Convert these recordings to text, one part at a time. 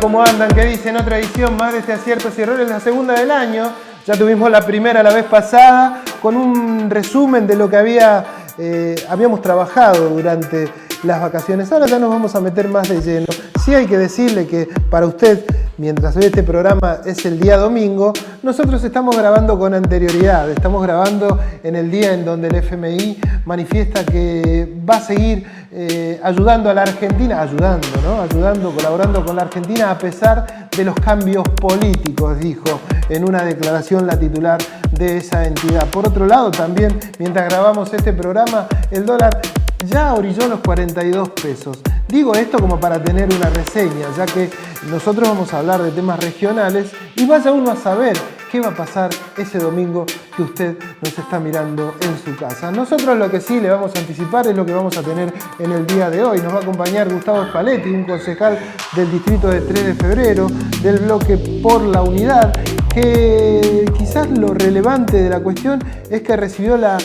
¿cómo andan? ¿Qué dicen? Otra edición más de este Aciertos y Errores, la segunda del año. Ya tuvimos la primera la vez pasada con un resumen de lo que habíamos trabajado durante las vacaciones. Ahora ya nos vamos a meter más de lleno. Sí hay que decirle que para usted, mientras ve este programa, es el día domingo. Nosotros estamos grabando con anterioridad. Estamos grabando en el día en donde el FMI manifiesta que va a seguir ayudando a la Argentina, colaborando con la Argentina a pesar de los cambios políticos, dijo en una declaración la titular de esa entidad. Por otro lado, también, mientras grabamos este programa, el dólar ya orilló los 42 pesos. Digo esto como para tener una reseña, ya que nosotros vamos a hablar de temas regionales y vaya uno a saber qué va a pasar ese domingo que usted nos está mirando en su casa. Nosotros lo que sí le vamos a anticipar es lo que vamos a tener en el día de hoy. Nos va a acompañar Gustavo Spalletti, un concejal del distrito de 3 de febrero, del bloque Por la Unidad, que quizás lo relevante de la cuestión es que recibió la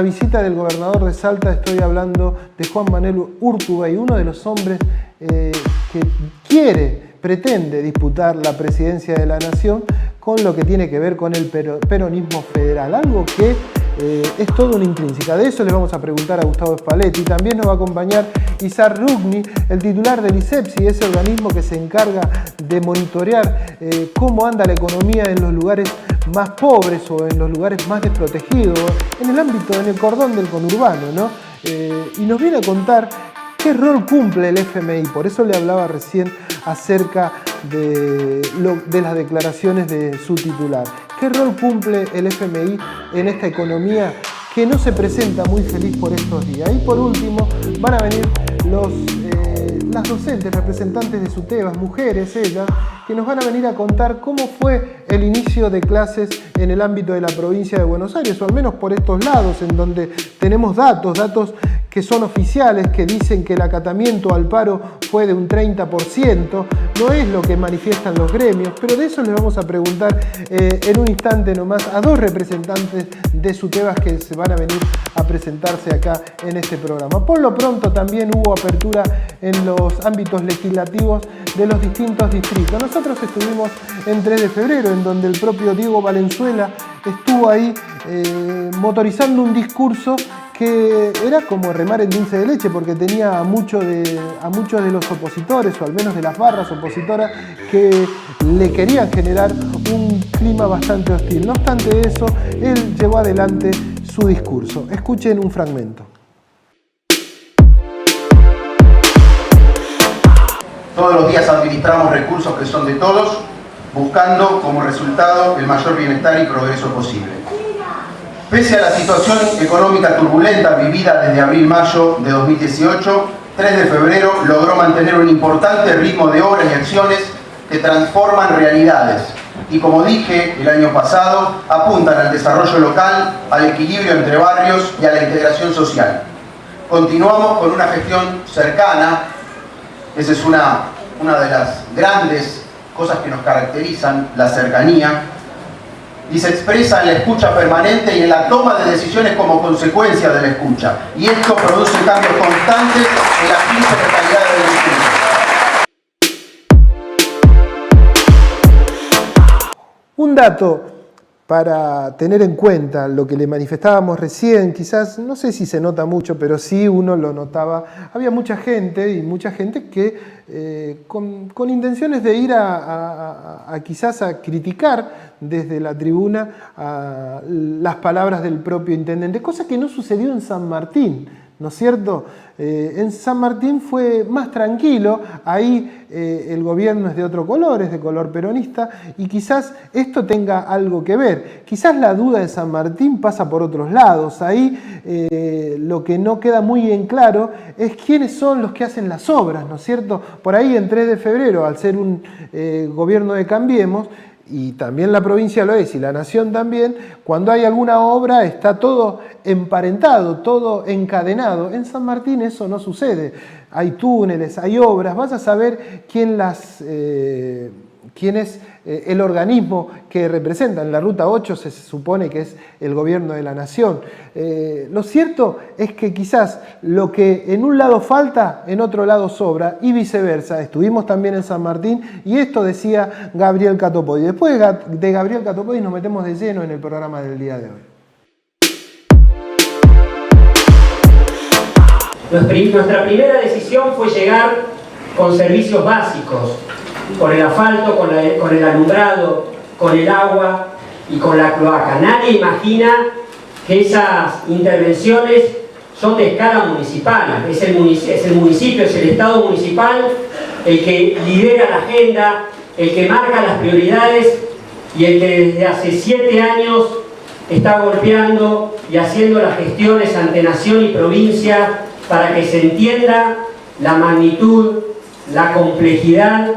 visita del gobernador de Salta. Estoy hablando de Juan Manuel Urtubey, uno de los hombres que pretende disputar la presidencia de la Nación con lo que tiene que ver con el peronismo federal, algo que es todo una intrínseca. De eso le vamos a preguntar a Gustavo Spalletti. También nos va a acompañar Izar Rugni, el titular del ISEPSI, ese organismo que se encarga de monitorear cómo anda la economía en los lugares más pobres o en los lugares más desprotegidos, en el ámbito, en el cordón del conurbano, ¿no? Y nos viene a contar qué rol cumple el FMI. Por eso le hablaba recién acerca de las declaraciones de su titular. ¿Qué rol cumple el FMI en esta economía que no se presenta muy feliz por estos días? Y por último van a venir las docentes, representantes de SUTEBAS, mujeres ellas, que nos van a venir a contar cómo fue el inicio de clases en el ámbito de la provincia de Buenos Aires, o al menos por estos lados, en donde tenemos datos que son oficiales, que dicen que el acatamiento al paro fue de un 30%, no es lo que manifiestan los gremios, pero de eso les vamos a preguntar en un instante nomás a dos representantes de SUTEBAS que se van a venir a presentarse acá en este programa. Por lo pronto también hubo apertura en los ámbitos legislativos de los distintos distritos. Nosotros estuvimos en 3 de febrero, en donde el propio Diego Valenzuela estuvo ahí motorizando un discurso que era como remar en dulce de leche, porque tenía a muchos de los opositores, o al menos de las barras opositoras, que le querían generar un clima bastante hostil. No obstante eso, él llevó adelante su discurso. Escuchen un fragmento. Todos los días administramos recursos que son de todos, buscando como resultado el mayor bienestar y progreso posible. Pese a la situación económica turbulenta vivida desde abril-mayo de 2018, 3 de febrero logró mantener un importante ritmo de obras y acciones que transforman realidades y, como dije el año pasado, apuntan al desarrollo local, al equilibrio entre barrios y a la integración social. Continuamos con una gestión cercana. Esa es una de las grandes cosas que nos caracterizan, la cercanía, y se expresa en la escucha permanente y en la toma de decisiones como consecuencia de la escucha. Y esto produce cambios constantes en la fija calidad del discurso. Un dato para tener en cuenta, lo que le manifestábamos recién, quizás, no sé si se nota mucho, pero sí uno lo notaba. Había mucha gente que con intenciones de ir quizás a criticar desde la tribuna las palabras del propio intendente, cosa que no sucedió en San Martín, ¿no es cierto? En San Martín fue más tranquilo, ahí el gobierno es de otro color, es de color peronista, y quizás esto tenga algo que ver. Quizás la duda de San Martín pasa por otros lados, ahí lo que no queda muy en claro es quiénes son los que hacen las obras, ¿no es cierto? Por ahí en 3 de febrero, al ser un gobierno de Cambiemos, y también la provincia lo es, y la nación también, cuando hay alguna obra está todo emparentado, todo encadenado. En San Martín eso no sucede. Hay túneles, hay obras, vas a saber quién las quién es el organismo que representa. En la Ruta 8 se supone que es el gobierno de la nación. Lo cierto es que quizás lo que en un lado falta, en otro lado sobra, y viceversa. Estuvimos también en San Martín y esto decía Gabriel Catopodis. Después de Gabriel Catopodis nos metemos de lleno en el programa del día de hoy. Nuestra primera decisión fue llegar con servicios básicos, con el asfalto, con el alumbrado, con el agua y con la cloaca. Nadie imagina que esas intervenciones son de escala municipal. Es el municipio, es el Estado municipal el que lidera la agenda, el que marca las prioridades y el que desde hace 7 años está golpeando y haciendo las gestiones ante nación y provincia para que se entienda la magnitud, la complejidad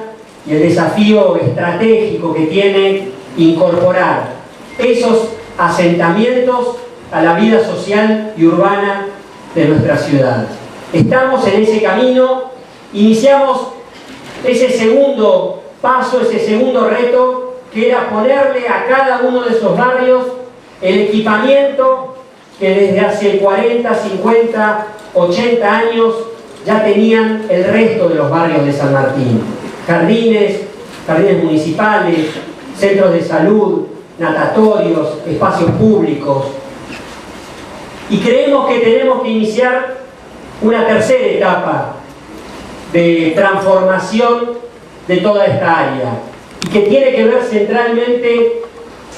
y el desafío estratégico que tiene incorporar esos asentamientos a la vida social y urbana de nuestra ciudad. Estamos en ese camino, iniciamos ese segundo paso, ese segundo reto, que era ponerle a cada uno de esos barrios el equipamiento que desde hace 40, 50, 80 años ya tenían el resto de los barrios de San Martín. Jardines municipales, centros de salud, natatorios, espacios públicos. Y creemos que tenemos que iniciar una tercera etapa de transformación de toda esta área y que tiene que ver centralmente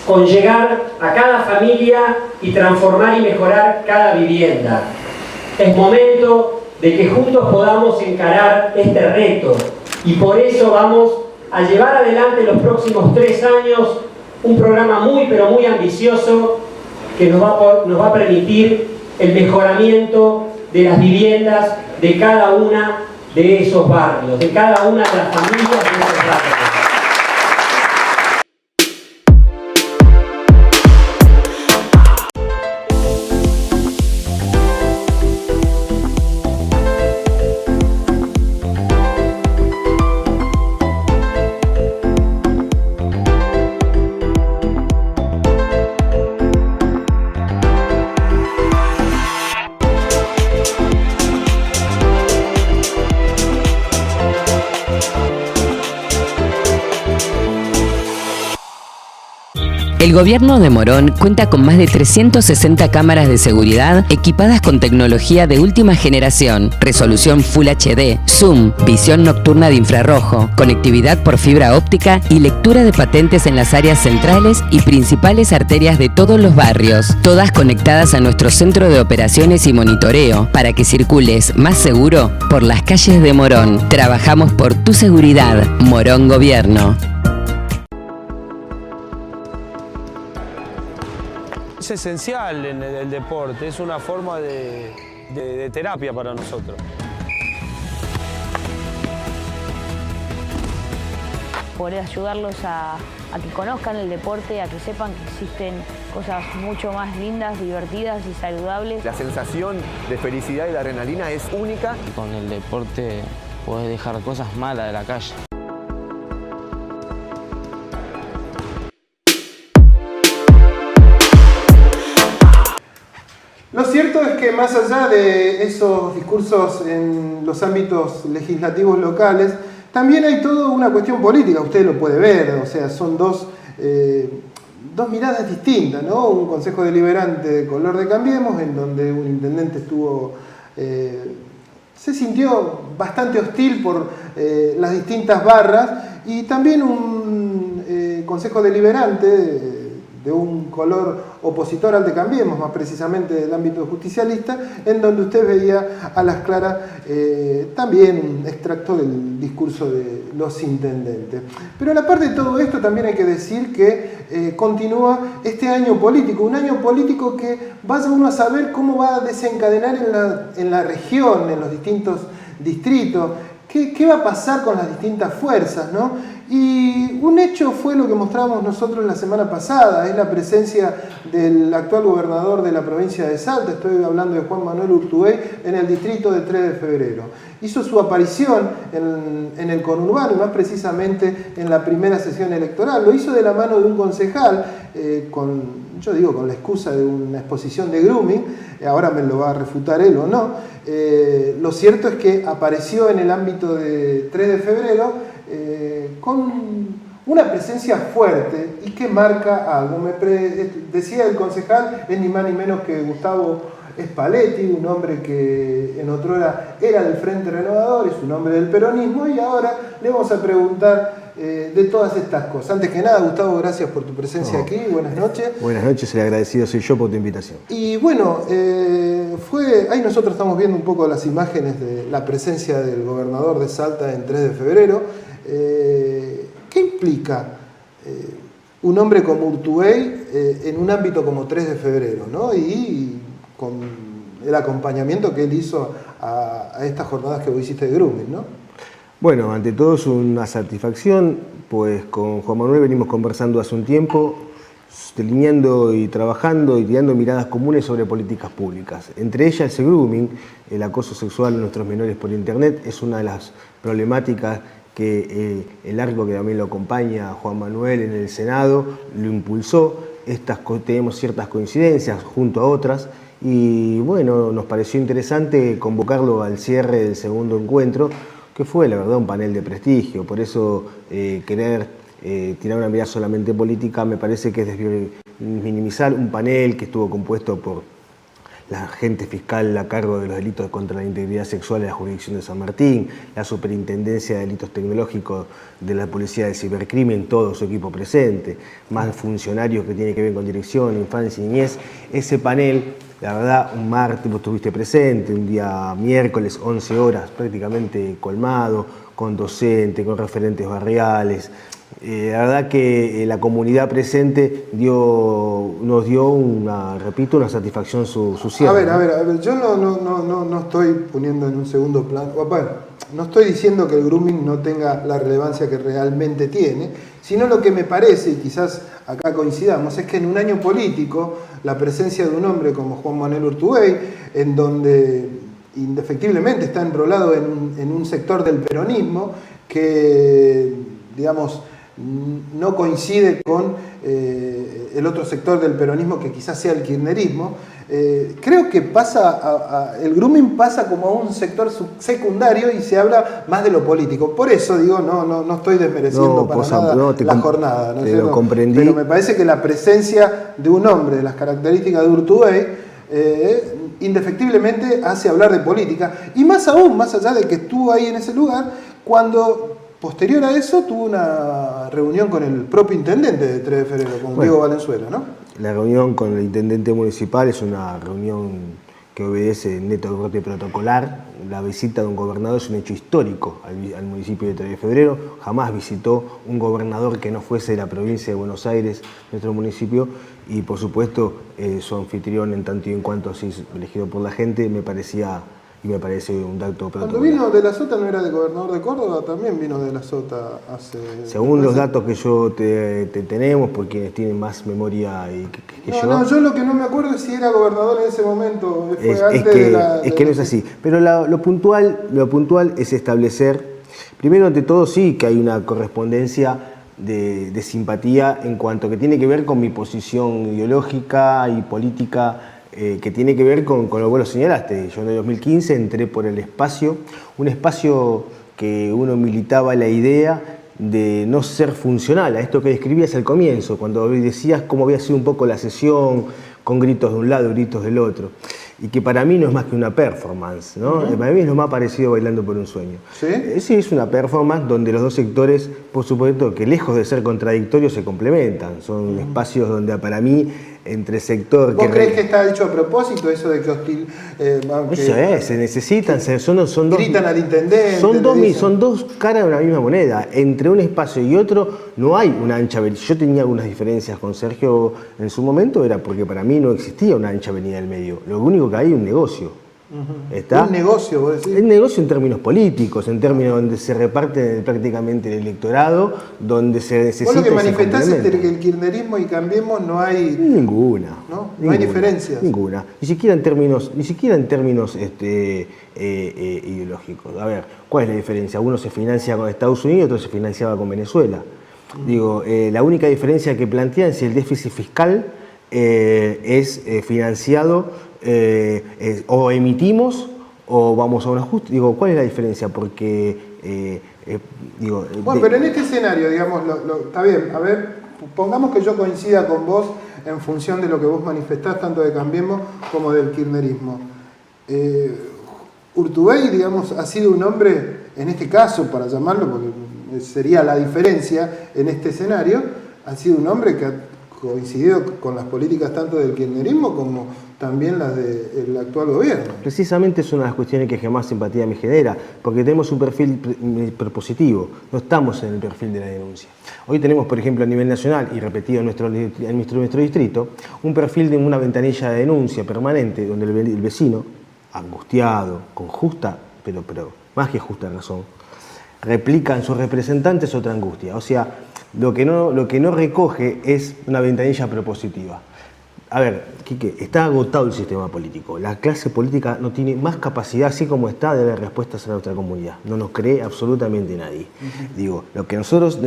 con llegar a cada familia y transformar y mejorar cada vivienda. Es momento de que juntos podamos encarar este reto y por eso vamos a llevar adelante los próximos 3 años un programa muy pero muy ambicioso que nos va a permitir el mejoramiento de las viviendas de cada una de esos barrios, de cada una de las familias de esos barrios. El gobierno de Morón cuenta con más de 360 cámaras de seguridad equipadas con tecnología de última generación, resolución Full HD, zoom, visión nocturna de infrarrojo, conectividad por fibra óptica y lectura de patentes en las áreas centrales y principales arterias de todos los barrios, todas conectadas a nuestro centro de operaciones y monitoreo para que circules más seguro por las calles de Morón. Trabajamos por tu seguridad. Morón Gobierno. Es esencial en el deporte, es una forma de terapia para nosotros. Poder ayudarlos a que conozcan el deporte, a que sepan que existen cosas mucho más lindas, divertidas y saludables. La sensación de felicidad y de adrenalina es única. Con el deporte podés dejar cosas malas de la calle. Lo cierto es que más allá de esos discursos en los ámbitos legislativos locales, también hay toda una cuestión política, usted lo puede ver, o sea, son dos miradas distintas, ¿no? Un consejo deliberante de color de Cambiemos, en donde un intendente estuvo, se sintió bastante hostil por las distintas barras, y también un consejo deliberante de un color opositor al de Cambiemos, más precisamente del ámbito justicialista, en donde usted veía a las claras también un extracto del discurso de los intendentes. Pero a la par de todo esto también hay que decir que continúa este año político, un año político que vaya uno a saber cómo va a desencadenar en la región, en los distintos distritos. ¿Qué va a pasar con las distintas fuerzas, ¿no? Y un hecho fue lo que mostrábamos nosotros la semana pasada, es la presencia del actual gobernador de la provincia de Salta, estoy hablando de Juan Manuel Urtubey, en el distrito de 3 de febrero. Hizo su aparición en el conurbano, y más precisamente en la primera sesión electoral. Lo hizo de la mano de un concejal, con la excusa de una exposición de grooming, ahora me lo va a refutar él o no. Lo cierto es que apareció en el ámbito de 3 de febrero con una presencia fuerte y que marca algo. Decía el concejal, es ni más ni menos que Gustavo Spalletti, un hombre que en otrora era del Frente Renovador, es un hombre del peronismo, y ahora le vamos a preguntar de todas estas cosas. Antes que nada, Gustavo, gracias por tu presencia aquí, buenas noches. Buenas noches, el agradecido soy yo por tu invitación. Y bueno, ahí nosotros estamos viendo un poco las imágenes de la presencia del gobernador de Salta en 3 de febrero. ¿Qué implica un hombre como Urtubey en un ámbito como 3 de febrero, ¿no? Y con el acompañamiento que él hizo a estas jornadas que vos hiciste de grooming, ¿no? Bueno, ante todo es una satisfacción, pues con Juan Manuel venimos conversando hace un tiempo, delineando y trabajando y tirando miradas comunes sobre políticas públicas. Entre ellas el grooming, el acoso sexual de nuestros menores por internet, es una de las problemáticas que el arco que también lo acompaña a Juan Manuel en el Senado lo impulsó. Tenemos ciertas coincidencias junto a otras y bueno, nos pareció interesante convocarlo al cierre del segundo encuentro, que fue la verdad un panel de prestigio. Por eso querer tirar una mirada solamente política me parece que es minimizar un panel que estuvo compuesto por la agente fiscal a cargo de los delitos contra la integridad sexual de la jurisdicción de San Martín, la superintendencia de delitos tecnológicos de la policía del cibercrimen, todo su equipo presente, más funcionarios que tienen que ver con dirección, infancia y niñez. Ese panel, la verdad, un martes vos estuviste presente, un día miércoles, 11 horas, prácticamente colmado, con docentes, con referentes barriales. La verdad que la comunidad presente nos dio una satisfacción su cierre. A ver, yo no estoy poniendo en un segundo plano, bueno, no estoy diciendo que el grooming no tenga la relevancia que realmente tiene, sino lo que me parece, y quizás acá coincidamos, es que en un año político, la presencia de un hombre como Juan Manuel Urtubey, en donde indefectiblemente está enrolado en un sector del peronismo que, digamos, no coincide con el otro sector del peronismo que quizás sea el kirchnerismo, creo que el grooming pasa como a un sector secundario y se habla más de lo político. Por eso digo, no estoy desmereciendo la jornada, ¿no? Lo comprendí. Pero me parece que la presencia de un hombre de las características de Urtubey indefectiblemente hace hablar de política, y más aún, más allá de que estuvo ahí en ese lugar, cuando posterior a eso tuvo una reunión con el propio intendente de 3 de febrero, con Diego Valenzuela, ¿no? La reunión con el intendente municipal es una reunión que obedece netamente protocolar. La visita de un gobernador es un hecho histórico al municipio de 3 de febrero. Jamás visitó un gobernador que no fuese de la provincia de Buenos Aires, nuestro municipio, y por supuesto su anfitrión, en tanto y en cuanto así elegido por la gente, me parece un dato protocolar. Cuando vino de la Sota no era de gobernador de Córdoba, también vino de la Sota hace... Según los datos que yo te tenemos, por quienes tienen más memoria que yo... No, yo lo que no me acuerdo es si era gobernador en ese momento, Es que no es así. Pero lo puntual es establecer, primero ante todo sí que hay una correspondencia de simpatía en cuanto que tiene que ver con mi posición ideológica y política, que tiene que ver con lo que vos lo señalaste. Yo en el 2015 entré por el espacio, un espacio que uno militaba la idea de no ser funcional a esto que describías al comienzo, cuando decías cómo había sido un poco la sesión, con gritos de un lado y gritos del otro, y que para mí no es más que una performance, ¿no? Para mí es lo más parecido a Bailando por un Sueño. ¿Sí? Sí, es una performance donde los dos sectores, por supuesto, que lejos de ser contradictorios, se complementan. Son espacios donde para mí, entre sector... ¿Vos crees que está hecho a propósito eso de que hostil... eso es, se necesitan, son dos... Gritan al intendente... Son dos caras de una misma moneda. Entre un espacio y otro no hay una ancha avenida. Yo tenía algunas diferencias con Sergio en su momento, era porque para mí no existía una ancha avenida del medio. Lo único que hay es un negocio. ¿Está? Un negocio, vos decís. El negocio en términos políticos, en términos donde se reparte prácticamente el electorado, donde se necesita. Vos lo que y se manifestás es complementa. que el kirchnerismo y Cambiemos no hay. Ninguna. No hay diferencias. Ninguna. Ni siquiera en términos ideológicos. A ver, ¿cuál es la diferencia? Uno se financia con Estados Unidos, otro se financiaba con Venezuela. Digo, la única diferencia que plantean es si el déficit fiscal es financiado o emitimos o vamos a un ajuste. Digo, ¿cuál es la diferencia? Porque, bueno, pero en este escenario, digamos, está bien, a ver, pongamos que yo coincida con vos en función de lo que vos manifestás, tanto de Cambiemos como del kirchnerismo. Urtubey, digamos, ha sido un hombre, en este caso, para llamarlo, porque sería la diferencia en este escenario, ha sido un hombre que ha coincidido con las políticas tanto del kirchnerismo como también las del actual gobierno. Precisamente es una de las cuestiones que más simpatía me genera, porque tenemos un perfil propositivo, no estamos en el perfil de la denuncia. Hoy tenemos, por ejemplo, a nivel nacional, y repetido en nuestro distrito, un perfil de una ventanilla de denuncia permanente, donde el vecino, angustiado, con justa, pero más que justa razón, replica en sus representantes otra angustia. O sea, lo que no recoge es una ventanilla propositiva. A ver, Quique, está agotado el sistema político. La clase política no tiene más capacidad, así como está, de dar respuestas a nuestra comunidad. No nos cree absolutamente nadie. Digo, lo que nosotros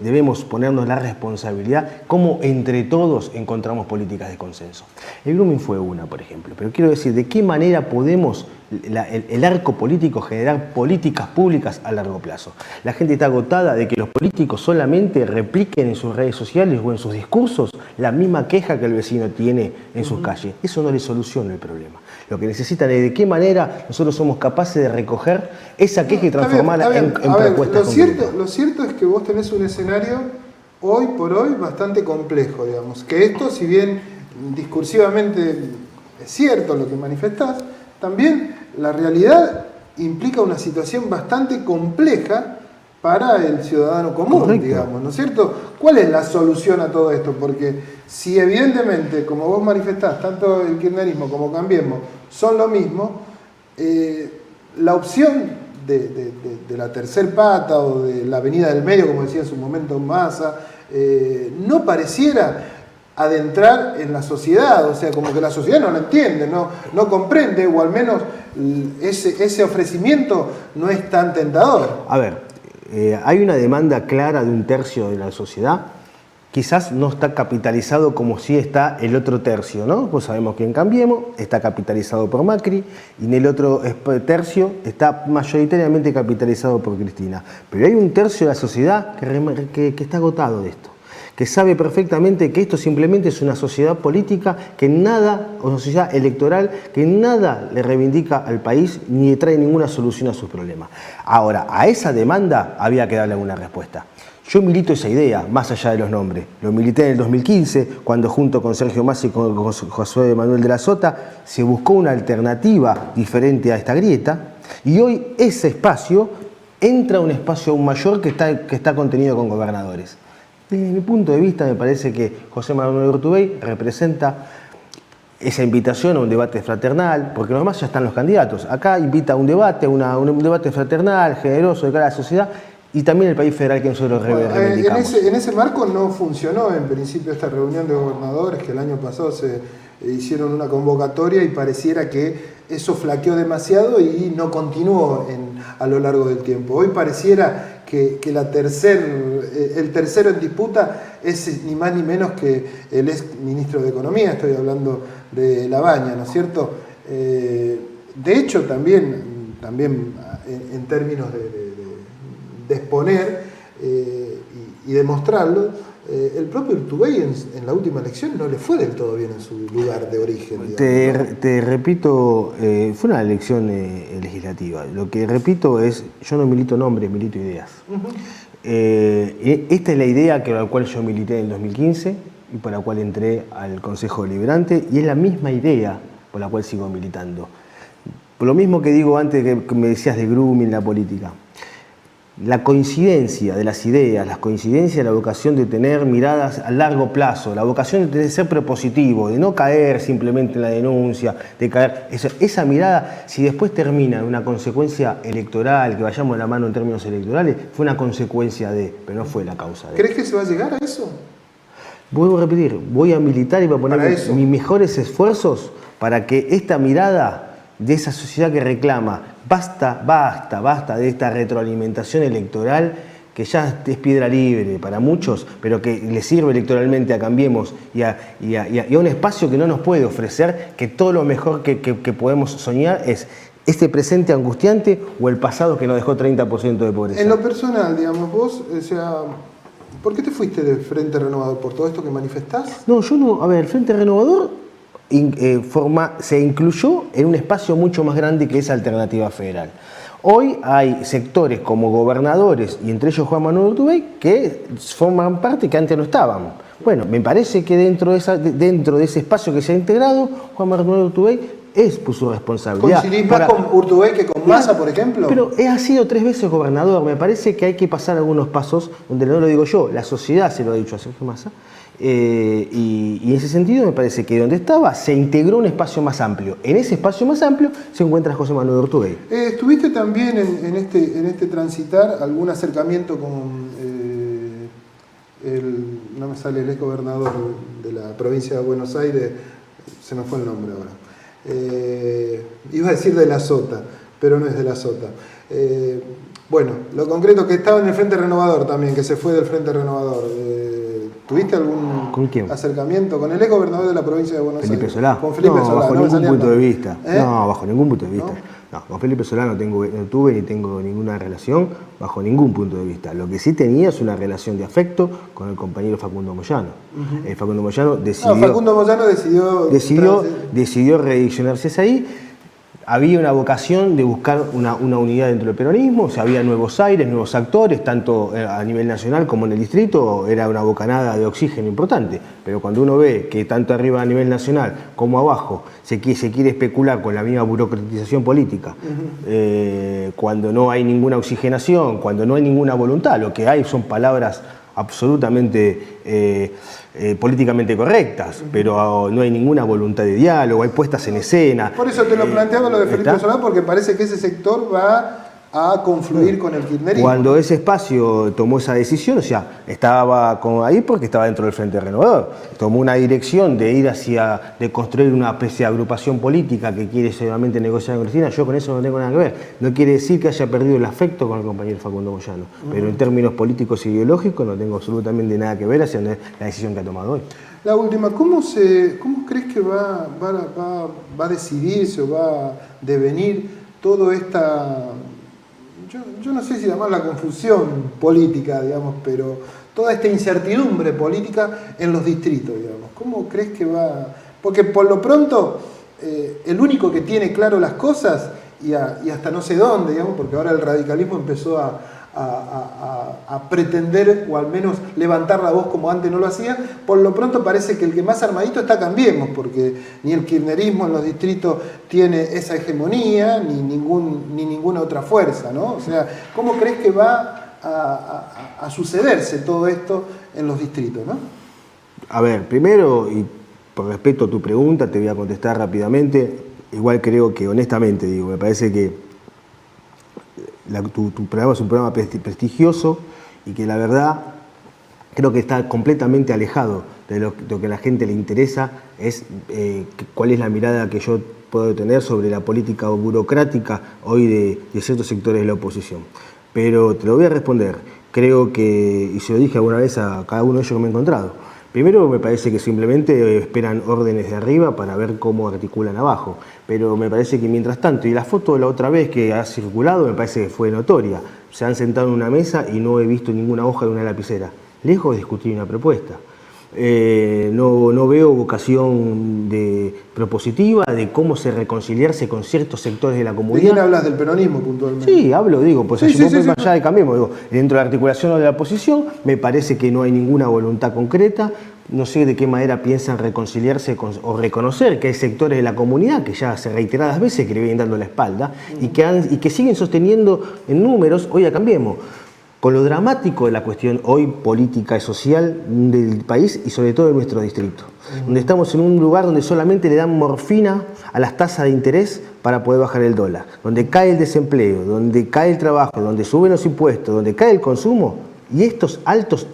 debemos ponernos la responsabilidad, cómo entre todos encontramos políticas de consenso. El grooming fue una, por ejemplo. Pero quiero decir, ¿de qué manera podemos el arco político generar políticas públicas a largo plazo? La gente está agotada de que los políticos solamente repliquen en sus redes sociales o en sus discursos la misma queja que el vecino tiene en sus calles. Eso no le soluciona el problema. Lo que necesitan es de qué manera nosotros somos capaces de recoger esa queja y transformarla en propuestas concretas. Lo cierto es que vos tenés un escenario hoy por hoy bastante complejo, digamos. Que esto, si bien discursivamente es cierto lo que manifestás, también la realidad implica una situación bastante compleja para el ciudadano común. Correcto. Digamos, ¿no es cierto? ¿Cuál es la solución a todo esto? Porque si evidentemente, como vos manifestás, tanto el kirchnerismo como Cambiemos son lo mismo, la opción de la tercer pata o de la avenida del medio, como decía en su momento Massa, no pareciera adentrar en la sociedad, o sea, como que la sociedad no lo entiende, no comprende, o al menos ese ofrecimiento no es tan tentador. A ver, hay una demanda clara de un tercio de la sociedad, quizás no está capitalizado como sí está el otro tercio, ¿no? Pues sabemos que en Cambiemos está capitalizado por Macri y en el otro tercio está mayoritariamente capitalizado por Cristina. Pero hay un tercio de la sociedad que está agotado de esto, que sabe perfectamente que esto simplemente es una sociedad política que nada, o una sociedad electoral que nada le reivindica al país ni le trae ninguna solución a sus problemas. Ahora, a esa demanda había que darle alguna respuesta. Yo milito esa idea, más allá de los nombres. Lo milité en el 2015, cuando junto con Sergio Massa y con Josué Manuel de la Sota se buscó una alternativa diferente a esta grieta, y hoy ese espacio entra a un espacio aún mayor que está contenido con gobernadores. Desde mi punto de vista, me parece que José Manuel Urtubey representa esa invitación a un debate fraternal, porque los demás ya están los candidatos. Acá invita a un debate, un debate fraternal, generoso de cara a la sociedad, y también el país federal que nosotros reivindicamos. En ese marco no funcionó en principio esta reunión de gobernadores, que el año pasado se hicieron una convocatoria y pareciera que eso flaqueó demasiado y no continuó a lo largo del tiempo. Hoy pareciera que el tercero en disputa es ni más ni menos que el ex ministro de Economía, estoy hablando de Labaña, ¿no es cierto? De hecho, también en términos de exponer y demostrarlo, el propio Urtubey en la última elección no le fue del todo bien en su lugar de origen. Te repito, fue una elección legislativa. Lo que repito es, yo no milito nombres, milito ideas. Esta es la idea por la cual yo milité en el 2015 y por la cual entré al Consejo Deliberante, y es la misma idea por la cual sigo militando. Por lo mismo que digo antes que me decías de grooming, la política. la coincidencia de las ideas, la coincidencia de la vocación de tener miradas a largo plazo, la vocación de ser propositivo, de no caer simplemente en la denuncia, de caer, esa mirada, si después termina en una consecuencia electoral, que vayamos de la mano en términos electorales, fue una consecuencia de, pero no fue la causa de. ¿Crees que se va a llegar a eso? Vuelvo a repetir, voy a militar y voy a poner mis mejores esfuerzos para que esta mirada de esa sociedad que reclama basta de esta retroalimentación electoral que ya es piedra libre para muchos, pero que le sirve electoralmente a Cambiemos y a un espacio que no nos puede ofrecer, que todo lo mejor que podemos soñar es este presente angustiante o el pasado que nos dejó 30% de pobreza. En lo personal, digamos, vos, o sea, ¿por qué te fuiste del Frente Renovador? ¿Por todo esto que manifestás? No, yo no. A ver, el Frente Renovador se incluyó en un espacio mucho más grande que es Alternativa Federal. Hoy hay sectores como gobernadores, y entre ellos Juan Manuel Urtubey, que forman parte que antes no estaban. Bueno, me parece que dentro de ese espacio que se ha integrado, Juan Manuel Urtubey es por su responsabilidad. ¿Coincidís más con Urtubey que con Massa, por ejemplo? Pero ha sido 3 veces gobernador. Me parece que hay que pasar algunos pasos donde no lo digo yo, la sociedad se lo ha dicho a Sergio Massa. Y en ese sentido me parece que donde estaba se integró un espacio más amplio. En ese espacio más amplio se encuentra José Manuel Urtubey. ¿Estuviste también en este transitar algún acercamiento con no me sale el ex gobernador de la provincia de Buenos Aires, se me fue el nombre ahora, iba a decir de la Sota, pero no es de la Sota. Bueno, lo concreto que estaba en el Frente Renovador también, que se fue del Frente Renovador. ¿Tuviste algún acercamiento con el ex gobernador de la provincia de Buenos Felipe Aires? Solá. Con Felipe Solá. Bajo ningún punto de vista. No, bajo ningún punto de vista. ¿No? No, con Felipe Solá no tuve ni tengo ninguna relación bajo ningún punto de vista. Lo que sí tenía es una relación de afecto con el compañero Facundo Moyano. Facundo Moyano decidió redireccionarse hacia ahí. Había una vocación de buscar una unidad dentro del peronismo, o sea, había nuevos aires, nuevos actores, tanto a nivel nacional como en el distrito, era una bocanada de oxígeno importante. Pero cuando uno ve que tanto arriba a nivel nacional como abajo se quiere especular con la misma burocratización política, cuando no hay ninguna oxigenación, cuando no hay ninguna voluntad, lo que hay son palabras absolutamente políticamente correctas, pero no hay ninguna voluntad de diálogo, hay puestas en escena. Por eso te lo planteaba lo de Felipe Solá, porque parece que ese sector va a confluir con el kirchnerismo. Cuando ese espacio tomó esa decisión, o sea, estaba ahí porque estaba dentro del Frente Renovador, tomó una dirección de ir de construir una especie de agrupación política que quiere seguramente negociar con Cristina. Yo con eso no tengo nada que ver. No quiere decir que haya perdido el afecto con el compañero Facundo Moyano, pero en términos políticos e ideológicos no tengo absolutamente nada que ver hacia la decisión que ha tomado hoy. La última, ¿cómo crees que va a decidirse o va a devenir todo esta... Yo no sé si llamar la confusión política, digamos, pero toda esta incertidumbre política en los distritos, digamos? ¿Cómo crees que va? Porque por lo pronto, el único que tiene claro las cosas, y hasta no sé dónde, digamos, porque ahora el radicalismo empezó a pretender, o al menos levantar la voz como antes no lo hacía, por lo pronto parece que el que más armadito está Cambiemos, porque ni el kirchnerismo en los distritos tiene esa hegemonía, ni ninguna otra fuerza, ¿no? O sea, ¿cómo crees que va a sucederse todo esto en los distritos, ¿no? A ver, primero, y por respeto a tu pregunta, te voy a contestar rápidamente. Igual creo que, honestamente, me parece que tu programa es un programa prestigioso y que la verdad creo que está completamente alejado de lo que a la gente le interesa, es cuál es la mirada que yo puedo tener sobre la política burocrática hoy de ciertos sectores de la oposición. Pero te lo voy a responder. Creo que, y se lo dije alguna vez a cada uno de ellos que me he encontrado, primero me parece que simplemente esperan órdenes de arriba para ver cómo articulan abajo, pero me parece que mientras tanto, y la foto de la otra vez que ha circulado me parece que fue notoria, se han sentado en una mesa y no he visto ninguna hoja de una lapicera, lejos de discutir una propuesta. No veo vocación propositiva de cómo reconciliarse con ciertos sectores de la comunidad. ¿De quién hablas? ¿Del peronismo puntualmente? Sí, pues allá de Cambiemos. Dentro de la articulación o de la oposición me parece que no hay ninguna voluntad concreta. No sé de qué manera piensan reconciliarse o reconocer que hay sectores de la comunidad que ya hace reiteradas veces que le vienen dando la espalda y que siguen sosteniendo en números, hoy a Cambiemos. con lo dramático de la cuestión hoy política y social del país y sobre todo de nuestro distrito. Donde estamos en un lugar donde solamente le dan morfina a las tasas de interés para poder bajar el dólar, donde cae el desempleo, donde cae el trabajo, donde suben los impuestos, donde cae el consumo, y estos altos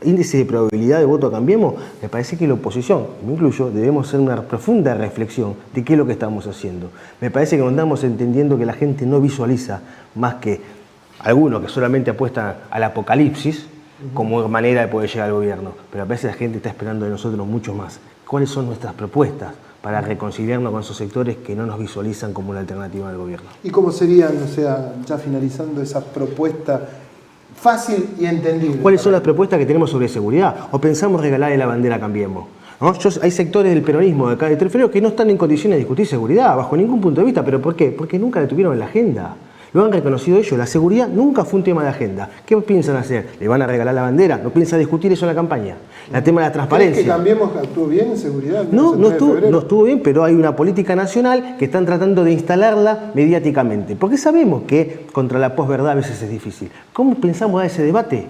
índices de probabilidad de voto a Cambiemos, me parece que la oposición, me incluyo, debemos hacer una profunda reflexión de qué es lo que estamos haciendo. Me parece que no estamos entendiendo que la gente no visualiza más que algunos que solamente apuestan al apocalipsis como manera de poder llegar al gobierno, pero a veces la gente está esperando de nosotros mucho más. ¿Cuáles son nuestras propuestas para reconciliarnos con esos sectores que no nos visualizan como una alternativa al gobierno? ¿Y cómo serían, o sea, ya finalizando esa propuesta fácil y entendible? ¿Cuáles son las propuestas que tenemos sobre seguridad? ¿O pensamos regalarle la bandera a Cambiemos? ¿No? Hay sectores del peronismo de acá de Trefero que no están en condiciones de discutir seguridad bajo ningún punto de vista. ¿Pero por qué? Porque nunca la tuvieron en la agenda. Lo han reconocido ellos. La seguridad nunca fue un tema de agenda. ¿Qué piensan hacer? ¿Le van a regalar la bandera? ¿No piensan discutir eso en la campaña? El tema de la transparencia. ¿Crees que Cambiemos actuó bien en seguridad? No estuvo bien, pero hay una política nacional que están tratando de instalarla mediáticamente. Porque sabemos que contra la posverdad a veces es difícil. ¿Cómo pensamos dar ese debate?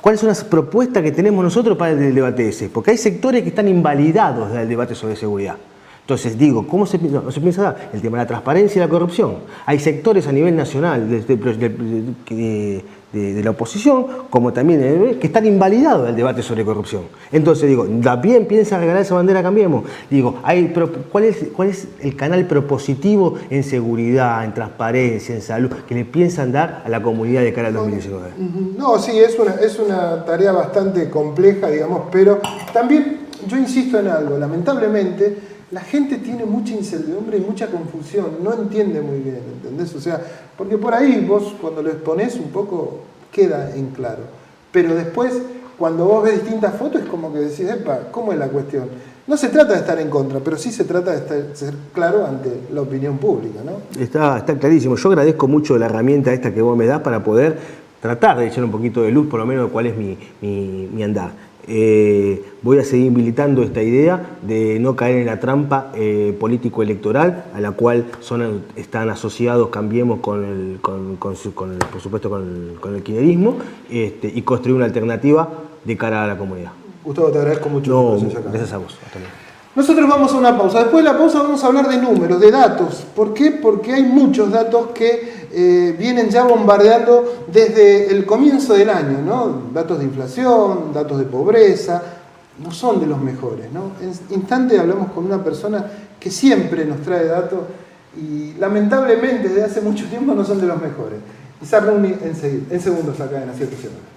¿Cuáles son las propuestas que tenemos nosotros para el debate ese? Porque hay sectores que están invalidados del debate sobre seguridad. Entonces digo, ¿cómo se piensa dar? El tema de la transparencia y la corrupción. Hay sectores a nivel nacional de la oposición, como también que están invalidados del debate sobre corrupción. Entonces digo, ¿también piensa regalar esa bandera? Cambiemos. Digo, ¿cuál es el canal propositivo en seguridad, en transparencia, en salud, que le piensan dar a la comunidad de cara al 2019? No, sí, es una tarea bastante compleja, digamos, pero también yo insisto en algo, lamentablemente la gente tiene mucha incertidumbre y mucha confusión, no entiende muy bien, ¿entendés? O sea, porque por ahí vos cuando lo exponés un poco queda en claro, pero después cuando vos ves distintas fotos es como que decís, epa, ¿cómo es la cuestión? No se trata de estar en contra, pero sí se trata de ser claro ante la opinión pública, ¿no? Está clarísimo. Yo agradezco mucho la herramienta esta que vos me das para poder tratar de echar un poquito de luz, por lo menos, de cuál es mi andar. Voy a seguir militando esta idea de no caer en la trampa político-electoral a la cual están asociados Cambiemos por supuesto con el kirchnerismo, y construir una alternativa de cara a la comunidad. Gustavo, te agradezco mucho. Gracias a vos. Hasta luego. Nosotros vamos a una pausa. Después de la pausa vamos a hablar de números, de datos. ¿Por qué? Porque hay muchos datos que vienen ya bombardeando desde el comienzo del año, ¿no? Datos de inflación, datos de pobreza, no son de los mejores, ¿no? En instante hablamos con una persona que siempre nos trae datos y lamentablemente desde hace mucho tiempo no son de los mejores. Isaac Dugni en segundos acá en Acierto Ciudadano.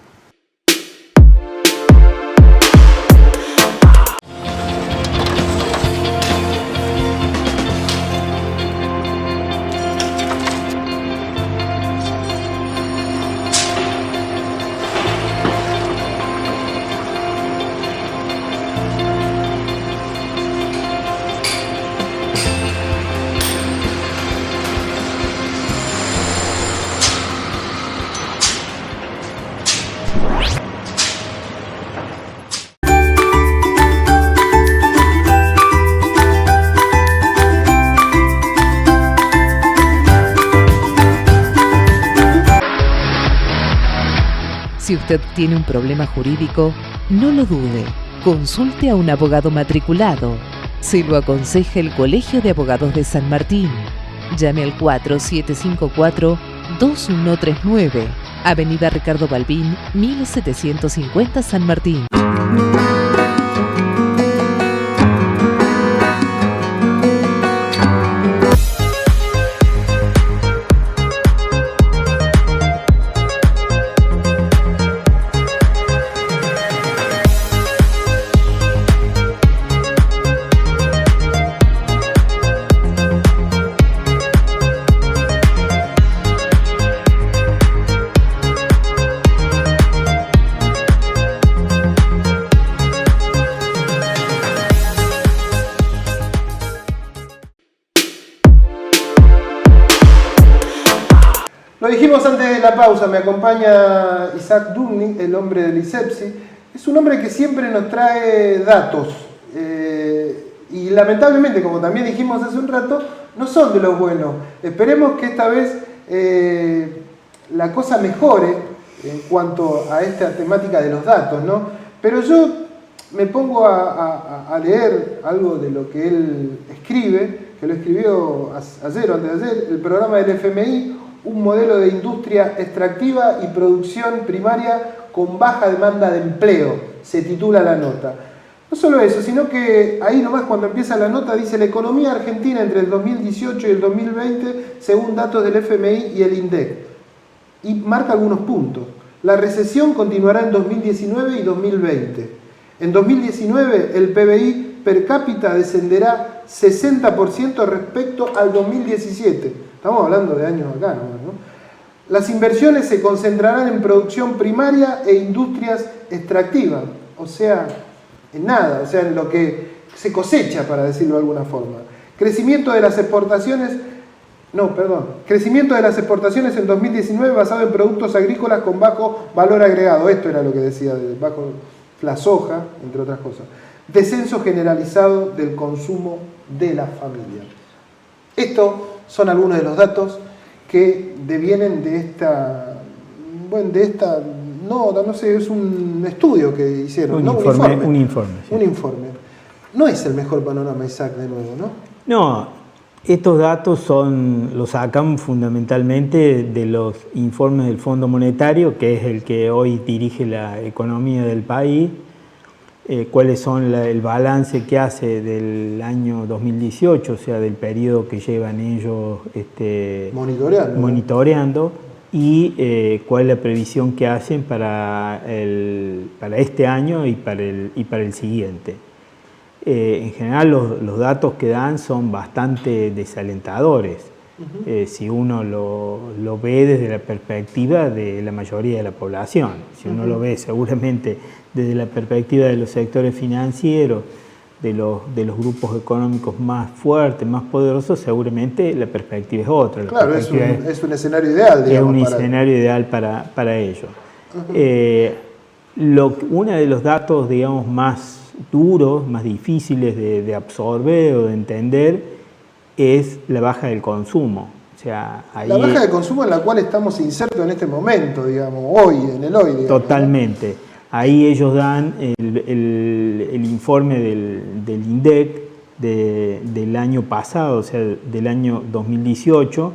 Si usted tiene un problema jurídico, no lo dude. Consulte a un abogado matriculado. Se lo aconseja el Colegio de Abogados de San Martín. Llame al 4754-2139. Avenida Ricardo Balbín, 1750 San Martín. Lo dijimos antes de la pausa, me acompaña Isaac Dugni, el hombre del ISEPSI. Es un hombre que siempre nos trae datos y lamentablemente, como también dijimos hace un rato, no son de los buenos. Esperemos que esta vez la cosa mejore en cuanto a esta temática de los datos, ¿no? Pero yo me pongo a leer algo de lo que él escribe, que lo escribió ayer o antes de ayer, el programa del FMI, un modelo de industria extractiva y producción primaria con baja demanda de empleo, se titula la nota. No solo eso, sino que ahí nomás cuando empieza la nota dice la economía argentina entre el 2018 y el 2020 según datos del FMI y el INDEC. Y marca algunos puntos. La recesión continuará en 2019 y 2020. En 2019 el PBI per cápita descenderá 60% respecto al 2017. Estamos hablando de años acá, ¿no? Las inversiones se concentrarán en producción primaria e industrias extractivas, o sea, en nada, o sea, en lo que se cosecha, para decirlo de alguna forma. Crecimiento de las exportaciones en 2019 basado en productos agrícolas con bajo valor agregado. Esto era lo que decía, bajo la soja, entre otras cosas. Descenso generalizado del consumo de la familia. Estos son algunos de los datos que devienen de esta, no sé, es un estudio que hicieron, un informe. Sí. Un informe. No es el mejor panorama, Isaac, de nuevo, ¿no? No, estos datos los sacan fundamentalmente de los informes del Fondo Monetario, que es el que hoy dirige la economía del país, cuáles son el balance que hace del año 2018, o sea, del periodo que llevan ellos monitoreando y cuál es la previsión que hacen para este año y para el siguiente. En general los datos que dan son bastante desalentadores, si uno lo ve desde la perspectiva de la mayoría de la población. Si uno lo ve seguramente desde la perspectiva de los sectores financieros, de los grupos económicos más fuertes, más poderosos, seguramente la perspectiva es otra. Claro, es un escenario ideal, digamos. Es un escenario ideal para ellos. Uno de los datos, digamos, más duros, más difíciles de absorber o de entender es la baja del consumo. O sea, ahí la baja de consumo en la cual estamos insertos en este momento, digamos, hoy, digamos. Totalmente. ¿No? Ahí ellos dan el informe del INDEC del año pasado, o sea, del año 2018,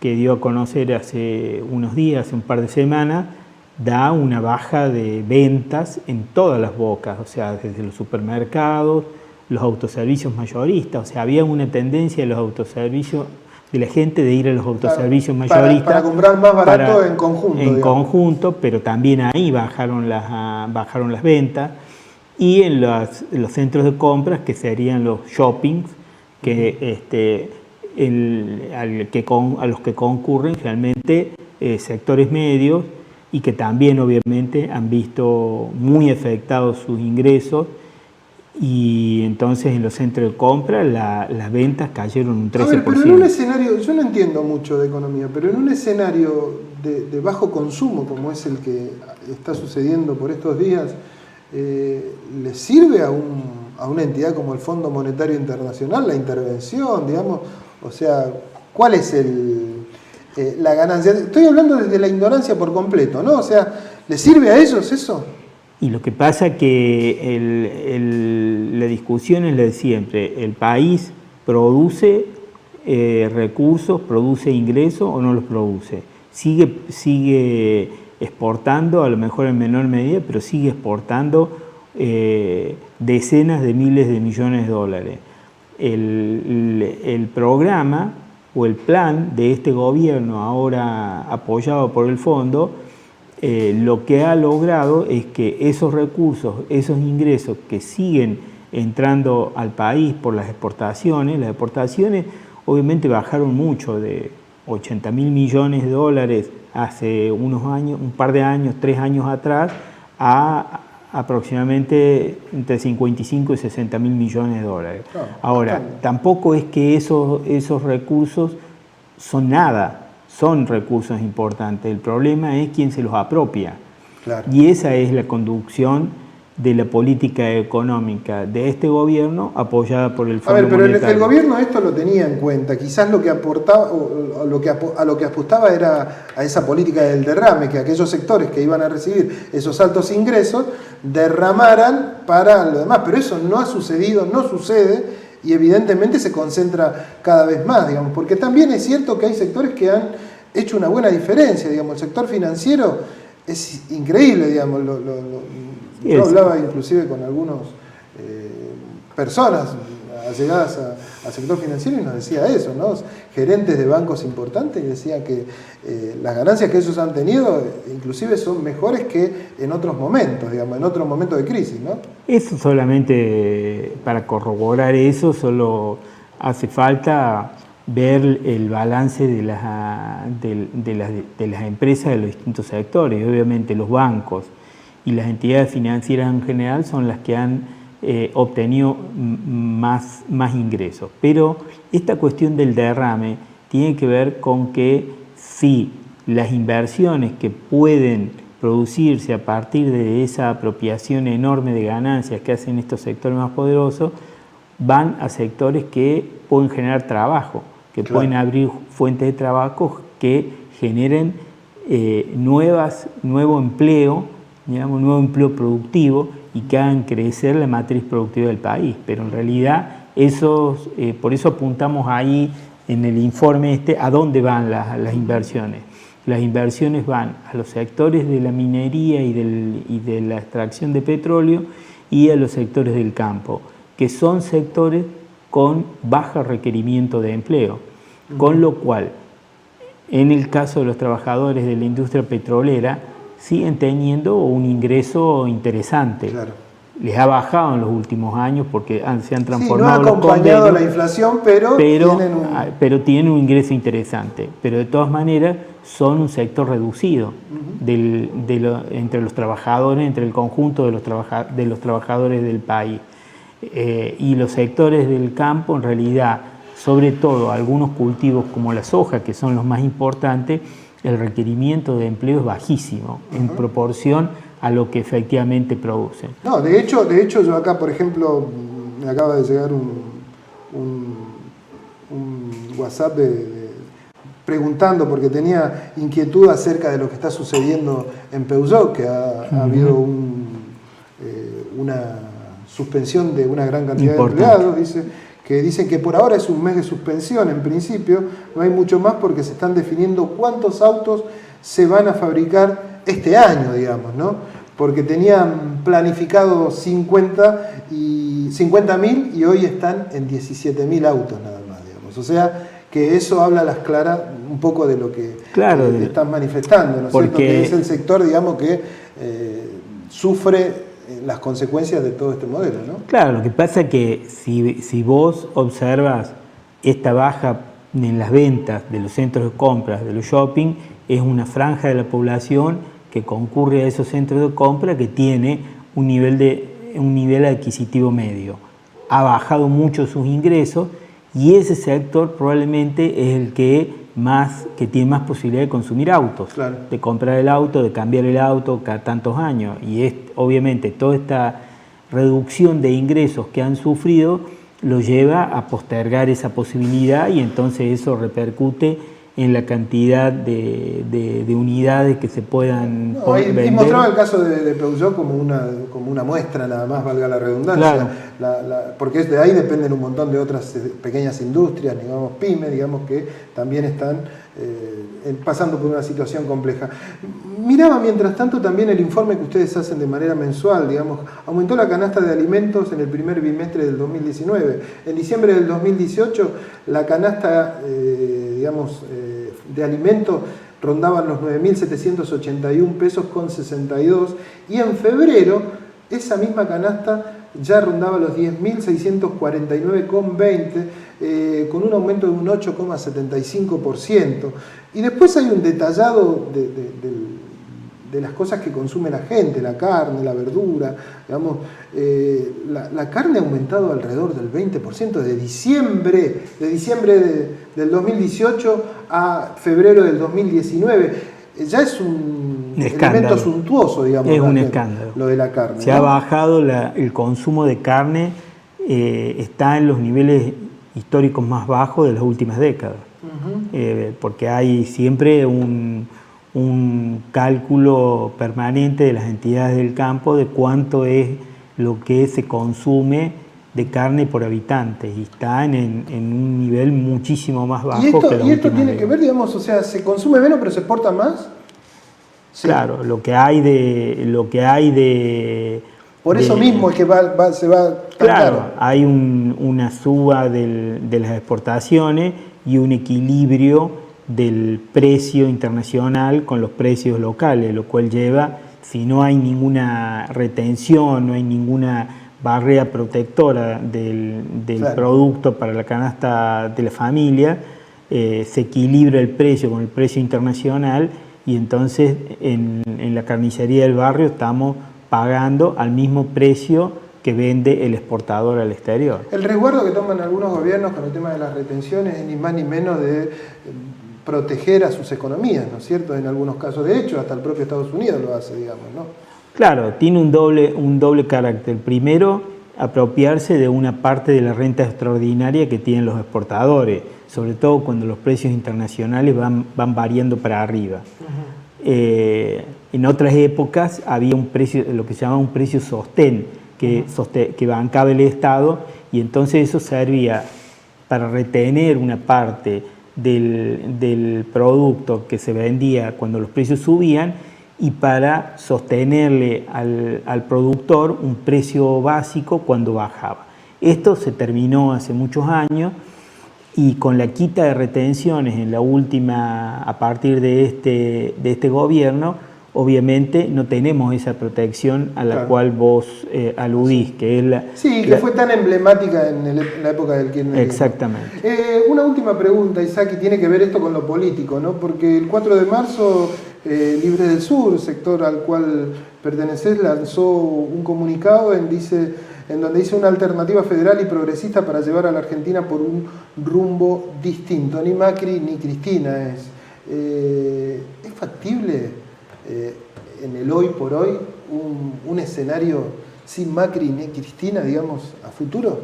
que dio a conocer hace unos días, hace un par de semanas, da una baja de ventas en todas las bocas, o sea, desde los supermercados, los autoservicios mayoristas, o sea, había una tendencia de los autoservicios, de la gente de ir a los autoservicios mayoristas. Para comprar más barato en conjunto. En conjunto, pero también ahí bajaron las ventas. Y en los centros de compras, que serían los shoppings, que a los que concurren realmente sectores medios y que también obviamente han visto muy afectados sus ingresos. Y entonces en los centros de compra las ventas cayeron un 13%. A ver, pero en un escenario, yo no entiendo mucho de economía, pero en un escenario de bajo consumo como es el que está sucediendo por estos días, ¿le sirve a una entidad como el Fondo Monetario Internacional la intervención, digamos? O sea, ¿cuál es la ganancia? Estoy hablando desde la ignorancia por completo, ¿no? O sea, ¿le sirve a ellos eso? Y lo que pasa es que la discusión es la de siempre. ¿El país produce recursos, produce ingresos o no los produce? Sigue exportando, a lo mejor en menor medida, pero sigue exportando decenas de miles de millones de dólares. El programa o el plan de este gobierno, ahora apoyado por el fondo, lo que ha logrado es que esos recursos, esos ingresos que siguen entrando al país por las exportaciones obviamente bajaron mucho, de 80.000 millones de dólares hace unos años, un par de años, 3 años atrás, a aproximadamente entre 55 y 60.000 millones de dólares. Ahora, tampoco es que esos recursos son nada. Son recursos importantes, el problema es quién se los apropia. Claro. Y esa es la conducción de la política económica de este gobierno apoyada por el Fondo Monetario. A ver, pero el gobierno esto lo tenía en cuenta. Quizás lo que aportaba, o a lo que apostaba era a esa política del derrame, que aquellos sectores que iban a recibir esos altos ingresos derramaran para lo demás. Pero eso no ha sucedido, no sucede, y evidentemente se concentra cada vez más, digamos, porque también es cierto que hay sectores que han hecho una buena diferencia, digamos, el sector financiero es increíble, digamos, yo hablaba inclusive con algunas personas allegadas al sector financiero y nos decía eso, ¿no? Gerentes de bancos importantes, y decían que las ganancias que ellos han tenido inclusive son mejores que en otros momentos, digamos, en otros momentos de crisis, ¿no? Eso solamente, para corroborar eso, solo hace falta ver el balance de las empresas de los distintos sectores. Obviamente los bancos y las entidades financieras en general son las que han obtenido más ingresos. Pero esta cuestión del derrame tiene que ver con que si las inversiones que pueden producirse a partir de esa apropiación enorme de ganancias que hacen estos sectores más poderosos van a sectores que pueden generar trabajo, que pueden abrir fuentes de trabajo que generen nuevo empleo, digamos, nuevo empleo productivo y que hagan crecer la matriz productiva del país. Pero en realidad por eso apuntamos ahí en el informe a dónde van las inversiones. Las inversiones van a los sectores de la minería y de la extracción de petróleo y a los sectores del campo, que son sectores con bajo requerimiento de empleo, con lo cual, en el caso de los trabajadores de la industria petrolera, siguen teniendo un ingreso interesante. Claro. Les ha bajado en los últimos años porque se han transformado. Sí, no ha acompañado la inflación, pero tienen un ingreso interesante. Pero de todas maneras son un sector reducido entre los trabajadores, entre el conjunto de los trabajadores del país. Y los sectores del campo, en realidad, sobre todo algunos cultivos como la soja, que son los más importantes, el requerimiento de empleo es bajísimo en proporción a lo que efectivamente producen. No, de hecho yo acá, por ejemplo, me acaba de llegar un WhatsApp preguntando, porque tenía inquietud acerca de lo que está sucediendo en Peugeot, que ha habido una suspensión de una gran cantidad de empleados, dicen que por ahora es un mes de suspensión, en principio no hay mucho más porque se están definiendo cuántos autos se van a fabricar este año, digamos, ¿no? Porque tenían planificado 50.000 y hoy están en 17.000 autos nada más, digamos. O sea, que eso habla a las claras un poco de lo que están manifestando, ¿no es cierto? Que es el sector, digamos, que sufre las consecuencias de todo este modelo, ¿no? Claro, lo que pasa es que si vos observas esta baja en las ventas de los centros de compras, de los shopping, es una franja de la población que concurre a esos centros de compra que tiene un nivel adquisitivo medio. Ha bajado mucho sus ingresos y ese sector probablemente es el que tiene más posibilidad de consumir autos, claro, de comprar el auto, de cambiar el auto cada tantos años. Y obviamente toda esta reducción de ingresos que han sufrido lo lleva a postergar esa posibilidad y entonces eso repercute en la cantidad de unidades que se puedan vender. Y mostraba el caso de Peugeot como una muestra, nada más, valga la redundancia, claro. Porque de ahí dependen un montón de otras pequeñas industrias, digamos, pymes, digamos, que también están pasando por una situación compleja. Miraba mientras tanto también el informe que ustedes hacen de manera mensual, digamos, aumentó la canasta de alimentos en el primer bimestre del 2019. En diciembre del 2018 la canasta, de alimentos rondaban los 9.781 pesos con 62 y en febrero esa misma canasta ya rondaba los 10.649,20 con un aumento de un 8,75%. Y después hay un detallado de las cosas que consume la gente, la carne, la verdura, digamos, la carne ha aumentado alrededor del 20% de diciembre del 2018 a febrero del 2019. ya es un escándalo. elemento suntuoso, digamos. Es un escándalo. Lo de la carne. Se ha bajado el consumo de carne, está en los niveles históricos más bajos de las últimas décadas. Porque hay siempre un cálculo permanente de las entidades del campo de cuánto es lo que se consume de carne por habitante, y está en un nivel muchísimo más bajo que las últimas décadas. ¿Y esto tiene que ver, digamos, o sea, se consume menos pero se exporta más? Sí. Claro, lo que hay de por eso mismo es que se va tan caro. Hay una suba de las exportaciones y un equilibrio del precio internacional con los precios locales, lo cual lleva, si no hay ninguna retención, no hay ninguna barrera protectora del producto para la canasta de la familia, se equilibra el precio con el precio internacional, y entonces en la carnicería del barrio estamos pagando al mismo precio que vende el exportador al exterior. El resguardo que toman algunos gobiernos con el tema de las retenciones es ni más ni menos de proteger a sus economías, ¿no es cierto? En algunos casos, de hecho, hasta el propio Estados Unidos lo hace, digamos, ¿no? Claro, tiene un doble carácter. Primero, apropiarse de una parte de la renta extraordinaria que tienen los exportadores, sobre todo cuando los precios internacionales van variando para arriba. En otras épocas había un precio, lo que se llama un precio sostén, que bancaba el Estado, y entonces eso servía para retener una parte del producto que se vendía cuando los precios subían, y para sostenerle al productor un precio básico cuando bajaba. Esto se terminó hace muchos años, y con la quita de retenciones en la última, a partir de este gobierno, obviamente no tenemos esa protección a la cual vos aludís, que es la... Sí, que fue tan emblemática en la época del Kirchner. Exactamente. Una última pregunta, Isaac, y tiene que ver esto con lo político, ¿no? Porque el 4 de marzo, Libres del Sur, sector al cual pertenecés, lanzó un comunicado en donde dice una alternativa federal y progresista para llevar a la Argentina por un rumbo distinto. Ni Macri ni Cristina es. ¿Es factible en el hoy por hoy un escenario sin Macri ni Cristina, digamos, a futuro?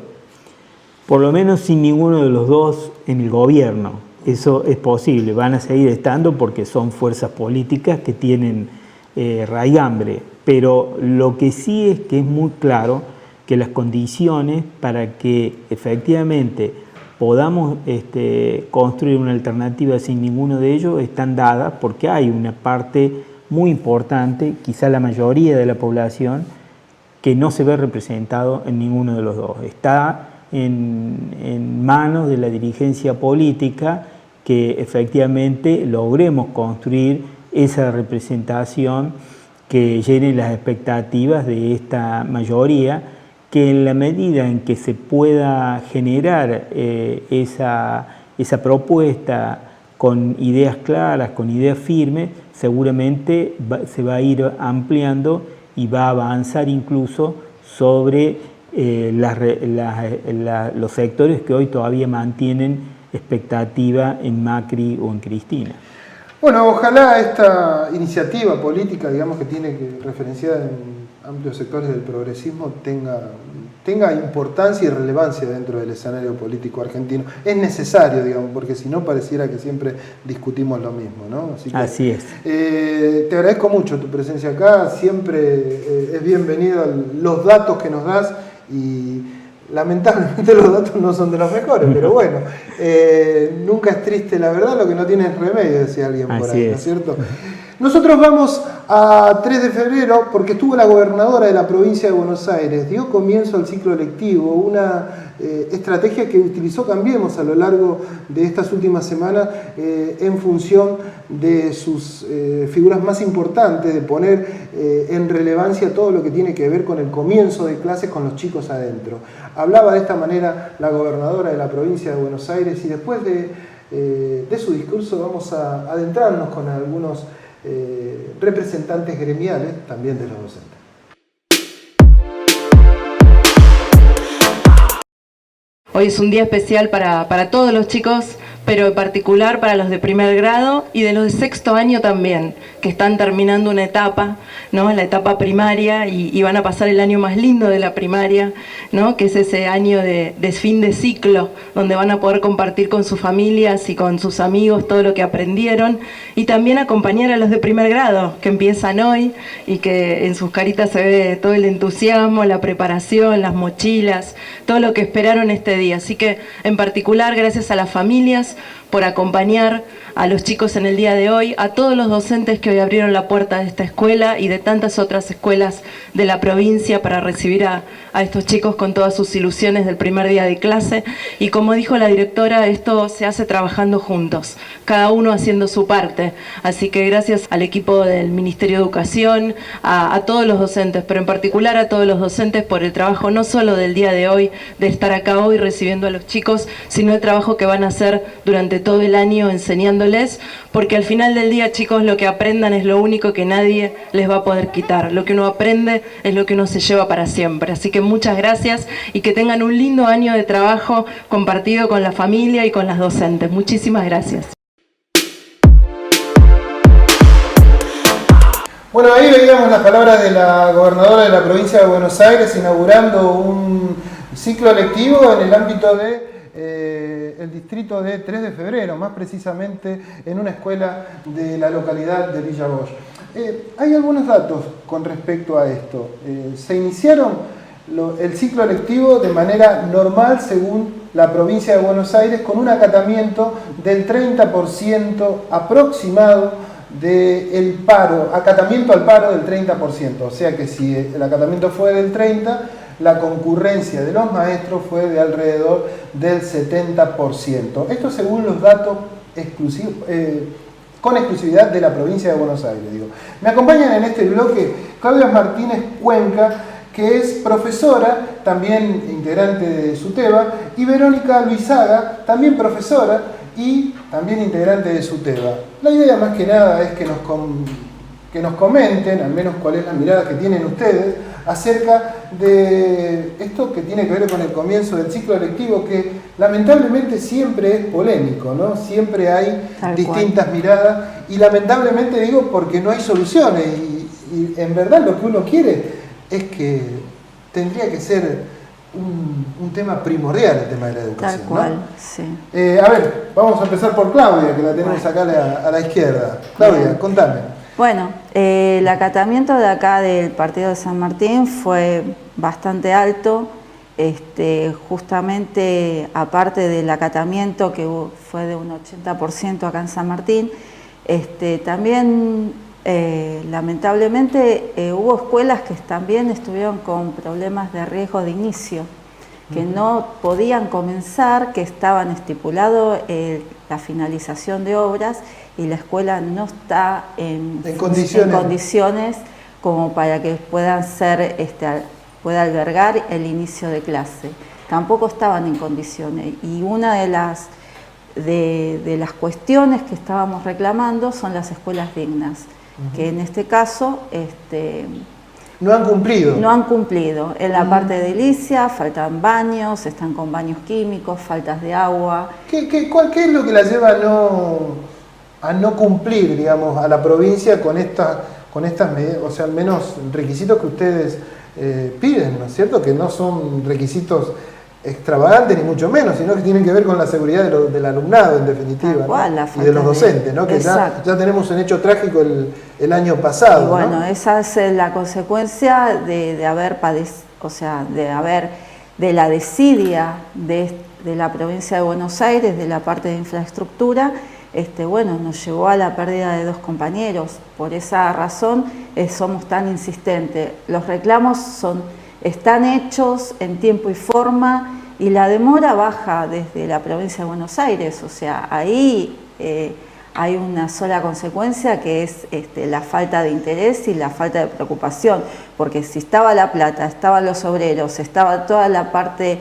Por lo menos sin ninguno de los dos en el gobierno. Eso es posible. Van a seguir estando porque son fuerzas políticas que tienen raigambre. Pero lo que sí es que es muy claro que las condiciones para que efectivamente podamos construir una alternativa sin ninguno de ellos están dadas, porque hay una parte muy importante, quizá la mayoría de la población, que no se ve representado en ninguno de los dos. Está en manos de la dirigencia política que efectivamente logremos construir esa representación que llene las expectativas de esta mayoría, que en la medida en que se pueda generar esa propuesta con ideas claras, con ideas firmes, seguramente se va a ir ampliando y va a avanzar incluso sobre los sectores que hoy todavía mantienen expectativa en Macri o en Cristina. Bueno, ojalá esta iniciativa política, digamos, que tiene referenciada en amplios sectores del progresismo, tenga importancia y relevancia dentro del escenario político argentino. Es necesario, digamos, porque si no pareciera que siempre discutimos lo mismo, ¿no? Así es. Te agradezco mucho tu presencia acá, siempre es bienvenido los datos que nos das, y lamentablemente los datos no son de los mejores, pero bueno, nunca es triste la verdad, lo que no tiene es remedio, decía alguien por ahí, ¿no es cierto? Nosotros vamos a 3 de febrero porque estuvo la gobernadora de la provincia de Buenos Aires, dio comienzo al ciclo electivo, una estrategia que utilizó Cambiemos a lo largo de estas últimas semanas en función de sus figuras más importantes, de poner en relevancia todo lo que tiene que ver con el comienzo de clases con los chicos adentro. Hablaba de esta manera la gobernadora de la provincia de Buenos Aires, y después de su discurso vamos a adentrarnos con algunos representantes gremiales, también de los docentes. Hoy es un día especial para todos los chicos, pero en particular para los de primer grado y de los de sexto año también, que están terminando una etapa, ¿no? La etapa primaria y van a pasar el año más lindo de la primaria, ¿no? Que es ese año de fin de ciclo, donde van a poder compartir con sus familias y con sus amigos todo lo que aprendieron, y también acompañar a los de primer grado, que empiezan hoy y que en sus caritas se ve todo el entusiasmo, la preparación, las mochilas, todo lo que esperaron este día. Así que en particular gracias a las familias por acompañar a los chicos en el día de hoy, a todos los docentes que hoy abrieron la puerta de esta escuela y de tantas otras escuelas de la provincia para recibir a estos chicos con todas sus ilusiones del primer día de clase. Y como dijo la directora, esto se hace trabajando juntos, cada uno haciendo su parte. Así que gracias al equipo del Ministerio de Educación, a todos los docentes, pero en particular a todos los docentes por el trabajo no solo del día de hoy, de estar acá hoy recibiendo a los chicos, sino el trabajo que van a hacer durante todo el año enseñándoles, porque al final del día, chicos, lo que aprendan es lo único que nadie les va a poder quitar. Lo que uno aprende es lo que uno se lleva para siempre. Así que muchas gracias y que tengan un lindo año de trabajo compartido con la familia y con las docentes. Muchísimas gracias. Bueno, ahí veíamos las palabras de la gobernadora de la provincia de Buenos Aires inaugurando un ciclo lectivo en el ámbito de el distrito de 3 de febrero, más precisamente en una escuela de la localidad de Villa Bosch. Hay algunos datos con respecto a esto. Se iniciaron el ciclo lectivo de manera normal según la provincia de Buenos Aires, con un acatamiento del 30% aproximado del paro, acatamiento al paro del 30%, o sea que si el acatamiento fue del 30%, la concurrencia de los maestros fue de alrededor del 70%. Esto según los datos con exclusividad de la provincia de Buenos Aires. Me acompañan en este bloque Claudia Martínez Cuenca, que es profesora, también integrante de SUTEBA, y Verónica Luizaga, también profesora y también integrante de SUTEBA. La idea más que nada es que nos comenten, al menos cuál es la mirada que tienen ustedes, acerca de esto que tiene que ver con el comienzo del ciclo lectivo, que lamentablemente siempre es polémico, ¿no? Siempre hay distintas miradas, y lamentablemente digo porque no hay soluciones, y en verdad lo que uno quiere es que tendría que ser un tema primordial, el tema de la educación. Tal cual, ¿no? sí. A ver, vamos a empezar por Claudia, que la tenemos acá a la izquierda. Claudia, contame. Bueno, el acatamiento de acá del partido de San Martín fue bastante alto, justamente aparte del acatamiento que fue de un 80% acá en San Martín, también lamentablemente hubo escuelas que también estuvieron con problemas de riesgo de inicio, que no podían comenzar, que estaban estipulado la finalización de obras y la escuela no está en condiciones como para que pueda albergar el inicio de clase. Tampoco estaban en condiciones, y una de las cuestiones que estábamos reclamando son las escuelas dignas, que en este caso no han cumplido. No han cumplido. En la parte de edilicia faltan baños, están con baños químicos, faltas de agua. ¿Qué es lo que la lleva a no cumplir, digamos, a la provincia con estas medidas, o sea, al menos requisitos que ustedes piden, ¿no es cierto? Que no son requisitos extravagantes ni mucho menos, sino que tienen que ver con la seguridad del alumnado, en definitiva, ¿no? Y de los docentes, ¿no? Que ya tenemos un hecho trágico el año pasado. Y bueno, ¿no? Esa es la consecuencia de la desidia de la provincia de Buenos Aires, de la parte de infraestructura. Nos llevó a la pérdida de 2 compañeros. Por esa razón somos tan insistentes. Los reclamos están hechos en tiempo y forma, y la demora baja desde la provincia de Buenos Aires. O sea, ahí hay una sola consecuencia, que es la falta de interés y la falta de preocupación, porque si estaba la plata, estaban los obreros, estaba toda la parte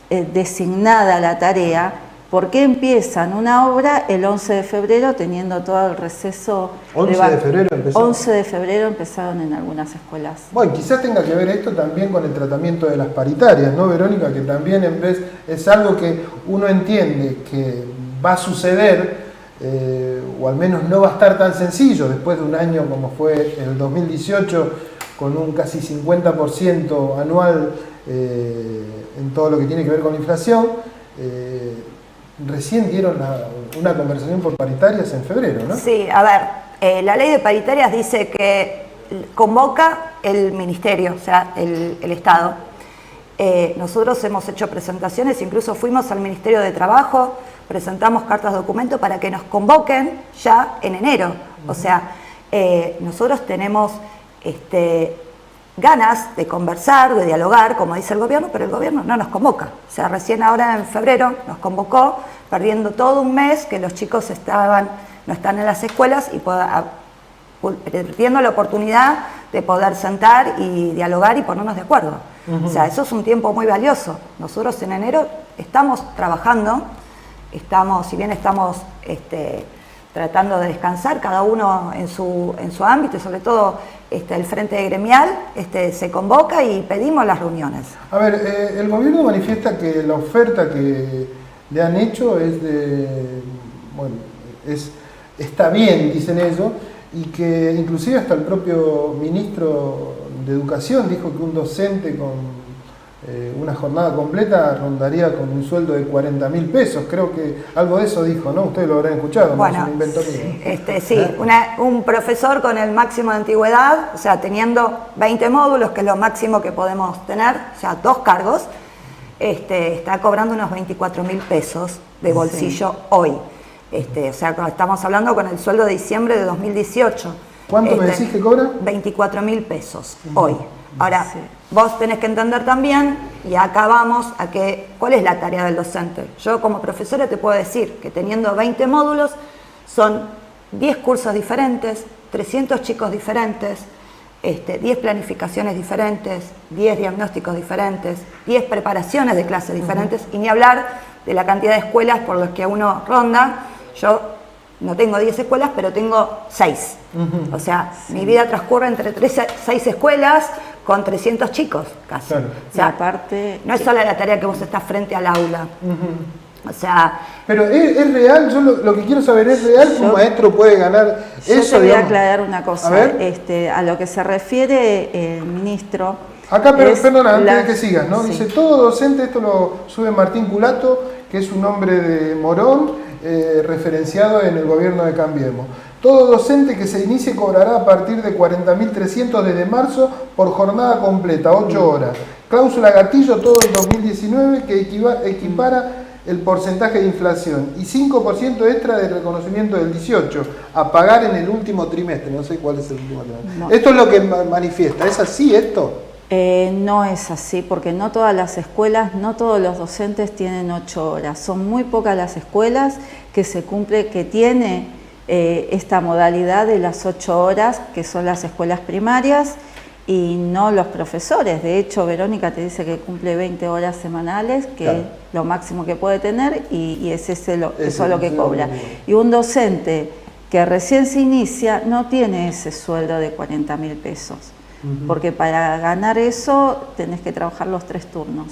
designada a la tarea, ¿por qué empiezan una obra el 11 de febrero teniendo todo el receso? 11 de febrero empezaron. 11 de febrero empezaron en algunas escuelas. Bueno, quizás tenga que ver esto también con el tratamiento de las paritarias, ¿no, Verónica? Que también es algo que uno entiende que va a suceder, o al menos no va a estar tan sencillo después de un año como fue el 2018, con un casi 50% anual en todo lo que tiene que ver con la inflación. Recién dieron una conversación por paritarias en febrero, ¿no? Sí, a ver, la ley de paritarias dice que convoca el ministerio, o sea, el Estado. Nosotros hemos hecho presentaciones, incluso fuimos al Ministerio de Trabajo, presentamos cartas de documento para que nos convoquen ya en enero. O sea, nosotros tenemos ganas de conversar, de dialogar, como dice el gobierno, pero el gobierno no nos convoca. O sea, recién ahora en febrero nos convocó, perdiendo todo un mes que los chicos no están en las escuelas y perdiendo la oportunidad de poder sentar y dialogar y ponernos de acuerdo. O sea, eso es un tiempo muy valioso. Nosotros en enero estamos trabajando, si bien estamos tratando de descansar, cada uno en su ámbito, y sobre todo el Frente Gremial se convoca y pedimos las reuniones. A ver, el gobierno manifiesta que la oferta que le han hecho está bien, dicen ellos, y que inclusive hasta el propio ministro de Educación dijo que un docente con una jornada completa rondaría con un sueldo de 40.000 pesos. Creo que algo de eso dijo, ¿no? Ustedes lo habrán escuchado, bueno, no es un invento mío. Sí, un profesor con el máximo de antigüedad, o sea, teniendo 20 módulos, que es lo máximo que podemos tener, o sea, 2 cargos, está cobrando unos 24.000 pesos de bolsillo hoy. O sea, estamos hablando con el sueldo de diciembre de 2018. ¿Cuánto me decís que cobra? 24.000 pesos hoy. Ahora, vos tenés que entender también, y acá vamos a ¿cuál es la tarea del docente? Yo como profesora te puedo decir que teniendo 20 módulos, son 10 cursos diferentes, 300 chicos diferentes, 10 planificaciones diferentes, 10 diagnósticos diferentes, 10 preparaciones de clases diferentes, y ni hablar de la cantidad de escuelas por las que uno ronda. Yo no tengo 10 escuelas, pero tengo 6. O sea, mi vida transcurre entre 6 escuelas con 300 chicos casi. Claro. O sea, aparte, no es solo la tarea que vos estás frente al aula. O sea... Pero es real, yo lo que quiero saber, ¿es real que un maestro puede ganar eso? Yo te voy a aclarar una cosa. A lo que se refiere el ministro... Acá, perdona, antes de que sigas, ¿no? Sí. Dice, todo docente, esto lo sube Martín Culato, que es un hombre de Morón, referenciado en el gobierno de Cambiemos. Todo docente que se inicie cobrará a partir de 40.300 desde marzo por jornada completa, 8 horas. Cláusula gatillo todo el 2019 que equipara el porcentaje de inflación y 5% extra de reconocimiento del 18 a pagar en el último trimestre. No sé cuál es el último trimestre. No. Esto es lo que manifiesta. ¿Es así esto? No es así, porque no todas las escuelas, no todos los docentes tienen 8 horas. Son muy pocas las escuelas que tiene esta modalidad de las 8 horas, que son las escuelas primarias, y no los profesores. De hecho, Verónica te dice que cumple 20 horas semanales, que claro, es lo máximo que puede tener, y eso es lo que cobra. Y un docente que recién se inicia no tiene ese sueldo de 40.000 pesos. Porque para ganar eso tenés que trabajar los 3 turnos,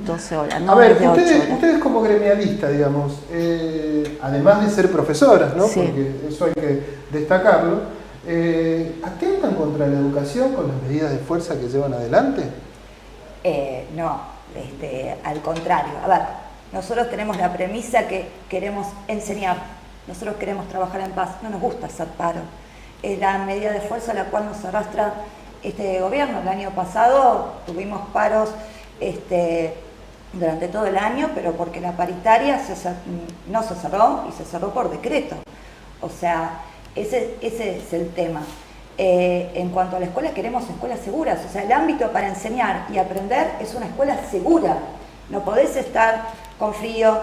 12 horas, no. A ver, de 8 horas. Ustedes como gremialistas, digamos, además de ser profesoras, ¿no? Sí. Porque eso hay que destacarlo, ¿atentan contra la educación con las medidas de fuerza que llevan adelante? No, al contrario. A ver, nosotros tenemos la premisa que queremos enseñar, nosotros queremos trabajar en paz, no nos gusta hacer paro. Es la medida de fuerza a la cual nos arrastra este gobierno. El año pasado tuvimos paros durante todo el año, pero porque la paritaria no se cerró y se cerró por decreto. O sea, ese es el tema. En cuanto a la escuela, queremos escuelas seguras. O sea, el ámbito para enseñar y aprender es una escuela segura. No podés estar con frío,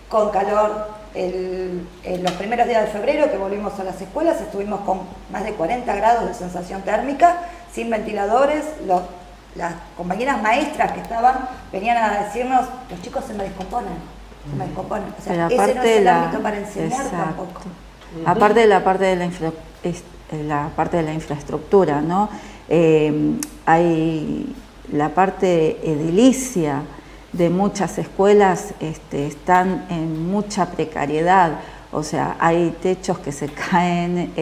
con calor. En los primeros días de febrero que volvimos a las escuelas estuvimos con más de 40 grados de sensación térmica, sin ventiladores. Las compañeras maestras que estaban venían a decirnos, los chicos se me descomponen. O sea, ese no es el ámbito para enseñar tampoco. Aparte de la parte de la infraestructura, ¿no? Hay la parte edilicia, de muchas escuelas están en mucha precariedad, o sea, hay techos que se caen,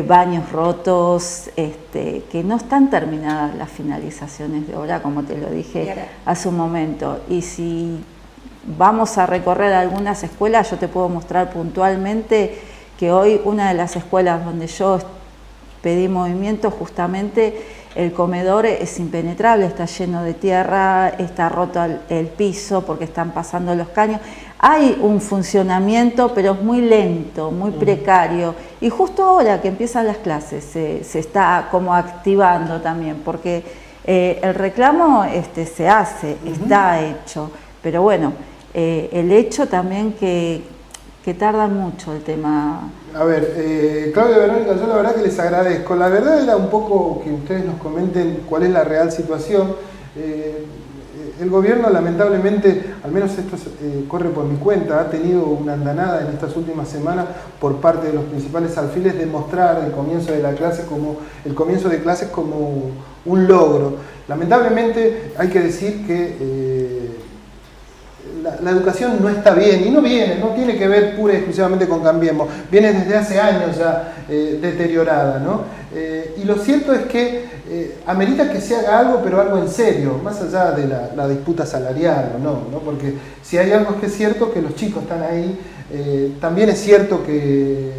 baños rotos, que no están terminadas las finalizaciones de obra, como te lo dije hace un momento. Y si vamos a recorrer algunas escuelas, yo te puedo mostrar puntualmente que hoy una de las escuelas donde yo pedí movimiento, justamente el comedor es impenetrable, está lleno de tierra, está roto el piso porque están pasando los caños. Hay un funcionamiento, pero es muy lento, muy precario. Y justo ahora que empiezan las clases se está como activando también, porque el reclamo se hace, está hecho. Pero bueno, el hecho también que tarda mucho el tema. A ver, Claudia, Verónica, yo la verdad que les agradezco. La verdad era un poco que ustedes nos comenten cuál es la real situación. El gobierno, lamentablemente, al menos esto corre por mi cuenta, ha tenido una andanada en estas últimas semanas por parte de los principales alfiles de mostrar el comienzo de clases como un logro. Lamentablemente hay que decir que la educación no está bien, y no tiene que ver pura y exclusivamente con Cambiemos, viene desde hace años ya deteriorada, ¿no? Y lo cierto es que amerita que se haga algo, pero algo en serio, más allá de la disputa salarial o no, porque si hay algo que es cierto, que los chicos están ahí, también es cierto que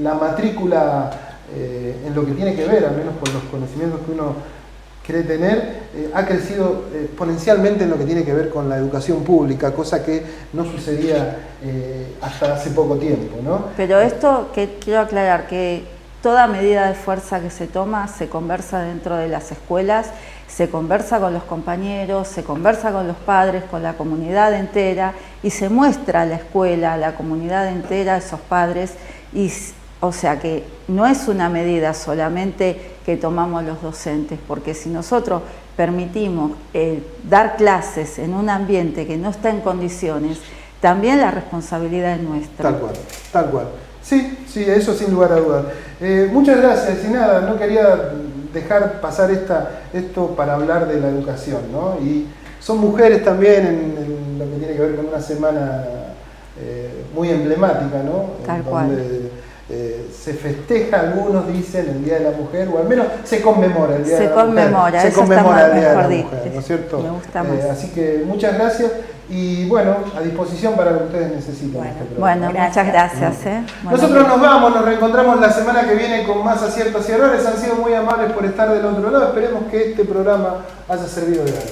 la matrícula, en lo que tiene que ver, al menos con los conocimientos que uno quiere tener, ha crecido exponencialmente en lo que tiene que ver con la educación pública, cosa que no sucedía hasta hace poco tiempo, ¿no? Pero esto que quiero aclarar, que toda medida de fuerza que se toma se conversa dentro de las escuelas, se conversa con los compañeros, se conversa con los padres, con la comunidad entera, y se muestra a la escuela, a la comunidad entera, a esos padres, o sea que no es una medida solamente que tomamos los docentes, porque si nosotros permitimos dar clases en un ambiente que no está en condiciones, también la responsabilidad es nuestra. Tal cual. Sí, eso sin lugar a dudas. Muchas gracias. Y nada, no quería dejar pasar esto para hablar de la educación, ¿no? Y son mujeres también en lo que tiene que ver con una semana muy emblemática, ¿no? Tal cual. Se festeja, algunos dicen, el Día de la Mujer, o al menos se conmemora el Día de la Mujer. Se conmemora el Día de la Mujer, ¿no es cierto? Me gusta más. Así que muchas gracias y bueno, a disposición para lo que ustedes necesiten. Bueno, muchas gracias. Nosotros nos vamos, nos reencontramos la semana que viene con más aciertos y errores. Han sido muy amables por estar del otro lado. Esperemos que este programa haya servido de algo.